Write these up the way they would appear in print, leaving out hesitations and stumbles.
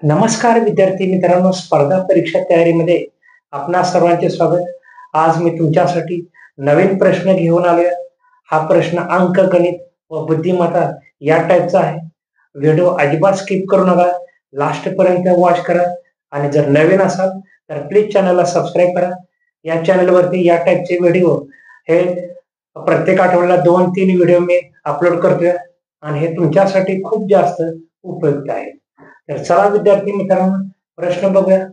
नमस्कार विद्यार्थी मित्रांनो, स्पर्धा परीक्षा तयारीमध्ये आपणा सर्वांचे स्वागत. आज मी तुमच्यासाठी नवीन प्रश्न घेऊन आलोय. हा प्रश्न अंकगणित व बुद्धिमत्ता या टाईपचा आहे. व्हिडिओ अजिबात स्किप करू नका, लास्ट पर्यंत वॉच करा आणि जर नवीन असाल तर प्लीज चॅनलला सबस्क्राईब करा. या चॅनलवरती या टाईपचे व्हिडिओ हे प्रत्येक आठवड्याला 2-3 व्हिडिओ मी अपलोड करतोय आणि हे तुमच्यासाठी खूप जास्त उपयुक्त आहे. तर चला विद्यार्थी मित्रांनो, प्रश्न बघूया.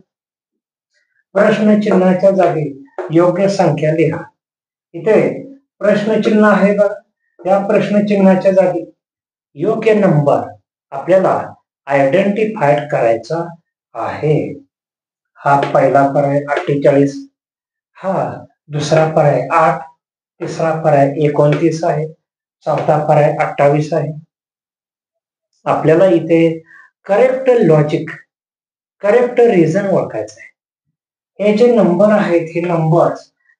प्रश्न चिन्हाच्या जागी योग्य संख्या लिहा. इथे प्रश्न चिन्ह आहे बघा. त्या प्रश्न चिन्हाच्या जागी योग्य नंबर आपल्याला आयडेंटिफाय करायचा आहे. हा पहिला पर्याय 48, हा दुसरा पर्याय 8, तिसरा पर्याय 29 आहे, चौथा पर्याय 28 आहे. आपल्याला इथे करेक्ट लॉजिक, करेक्ट रिझन ओळखायचं आहे. हे जे नंबर आहेत, हे नंबर,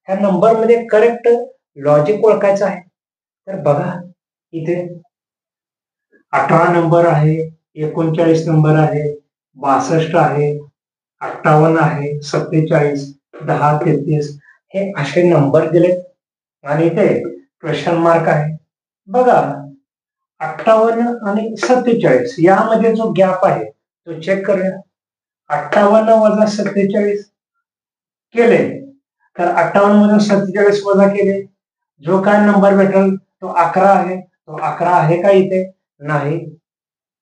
ह्या नंबर मध्ये करेक्ट लॉजिक ओळखायचं आहे. तर बघा, इथे 18 नंबर आहे, 39 नंबर आहे, 62 आहे, 58 आहे, 47, 10, 33 हे असे नंबर दिलेत आणि इथे क्वेश्चन मार्क आहे. बघा, 58 आणि 47 यामध्ये जो गॅप आहे तो चेक करूया. 58 वजा 47 केले तर 58 मधून 47 वजा केले, जो काय नंबर भेटेल तो 11 आहे. तो 11 आहे का इथे? नाही,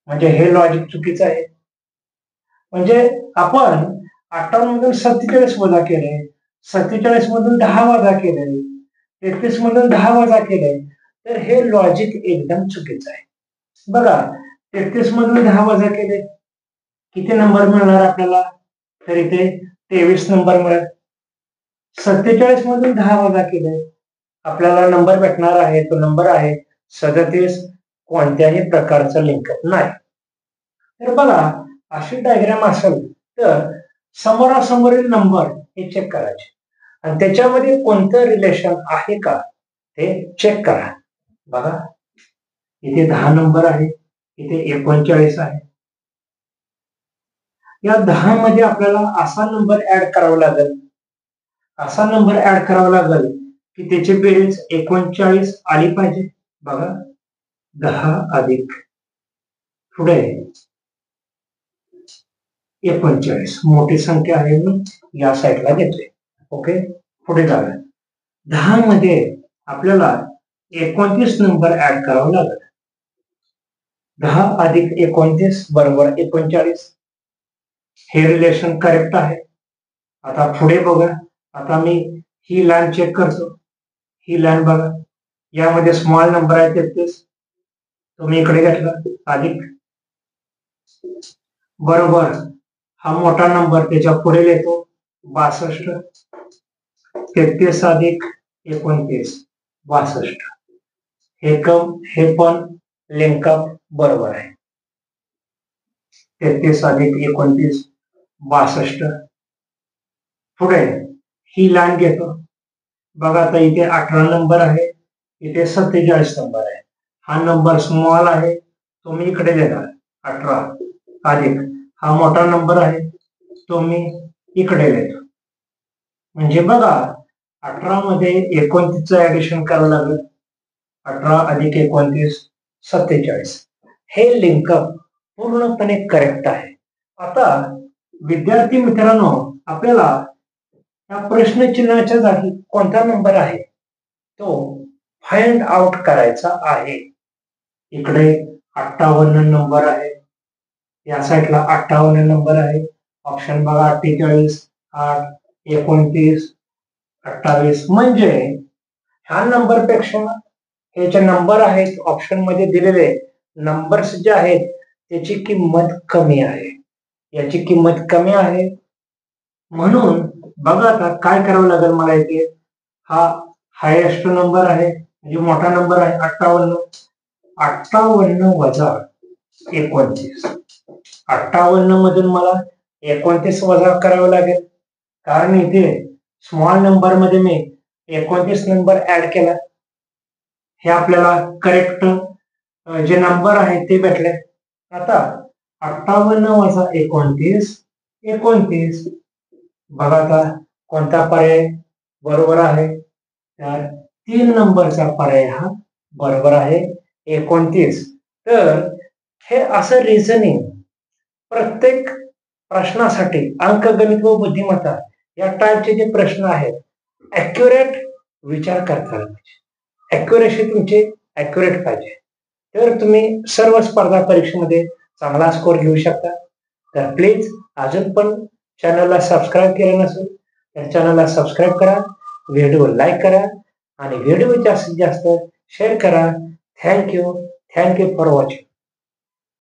म्हणजे हे लॉजिक चुकीचं आहे. म्हणजे आपण 58 मधून 47 वजा केले, 47 मधून 10 वजा केले, 33 मधून 10 वजा केले, तर हे लॉजिक एकदम चुकीचं आहे. बघा, 33 मधून 10 वजा केले किती नंबर मिळणार आपल्याला? तर इथे 23 नंबर मिळेल. 47 मधून 10 वजा केले आपल्याला नंबर भेटणार आहे, तो नंबर आहे 37. कोणत्याही प्रकारचा लिंकअप नाही. तर बघा, अशी डायग्राम असेल तर समोरासमोरील नंबर हे चेक करायचे आणि त्याच्यामध्ये कोणतं रिलेशन आहे का ते चेक करा. बघा, इथे 10 नंबर आहे, इथे 39 आहे. या 10 मध्ये आपल्याला असा नंबर ऍड करावा लागेल, असा नंबर ऍड करावा लागेल की त्याची बेरीज 39 आली पाहिजे. बघा, 10 अधिक पुढे 39 मोठी संख्या आहे, मी या साईडला घेतोय. ओके, पुढे जाऊया. 10 मध्ये आपल्याला 29 नंबर ऍड करावा लागेल. 10 अधिक 29 बरोबर 39. हे रिलेशन करेक्ट आहे. आता पुढे बघा. आता मी ही लाईन चेक करतो. ही लाईन बघा, यामध्ये स्मॉल नंबर आहे 33, तुम्ही इकडे घेतला अधिक बरोबर हा मोठा नंबर त्याच्या पुढे येतो 62. 33 अधिक 29 62. हे पण लिंकअप बरोबर आहे. 33 अधिक 29 62. पुढे ही लाईन घेतो. बघा, आता इथे 18 नंबर आहे, इथे 47 नंबर आहे. हा नंबर स्मॉल आहे, तुम्ही इकडे देणार 18 अधिक हा मोठा नंबर आहे, तो मी इकडे देतो. म्हणजे बघा, 18 मध्ये 29 ऍडिशन करावं लागेल. 18 अधिक 29 47. हे लिंकअप पूर्णपणे करेक्ट आहे. आता विद्यार्थी मित्रांनो, आपल्याला या प्रश्नचिन्हाच्या जागी कोणता नंबर आहे तो फाइंड आउट करायचा आहे. इकडे 58 नंबर आहे, या साईडला 58 नंबर आहे. ऑप्शन बघा, 48, 8, 29, 28. म्हणजे ह्या नंबर पेक्षा हे जे नंबर आहेत ऑप्शन मध्ये दिलेले नंबर्स जे आहेत त्याची किंमत कमी आहे, याची किंमत कमी आहे. म्हणून बघा, आता काय करावं लागेल मला इथे. हा हायेस्ट नंबर आहे, म्हणजे मोठा नंबर आहे 58. 58 वजा 29. 58 मधून मला 29 वजा करावं लागेल, कारण इथे स्मॉल नंबर मध्ये मी 29 नंबर ऍड केला. हे आपल्याला करेक्ट जे नंबर आहे ते भेटले. आता 58 वजा 29 29. बघा आता कोणता पर्याय बरोबर आहे. तर 3 नंबरचा पर्याय हा बरोबर आहे, 29. तर हे असं रिझनिंग प्रत्येक प्रश्नासाठी अंकगणित व बुद्धिमत्ता या टाईपचे जे प्रश्न आहेत ॲक्युरेट विचार करताना पाहिजे. ॲक्युरेसी तुमची ॲक्युरेट पाहिजे. तर तुम्ही सर्व स्पर्धा परीक्षेमध्ये चांगला स्कोर घेऊ शकता. तर प्लीज अजून पण चॅनलला सबस्क्राईब केलं नसेल तर चॅनलला सबस्क्राईब करा, व्हिडिओ लाईक करा आणि व्हिडिओ जास्तीत जास्त शेअर करा. Thank you for watching.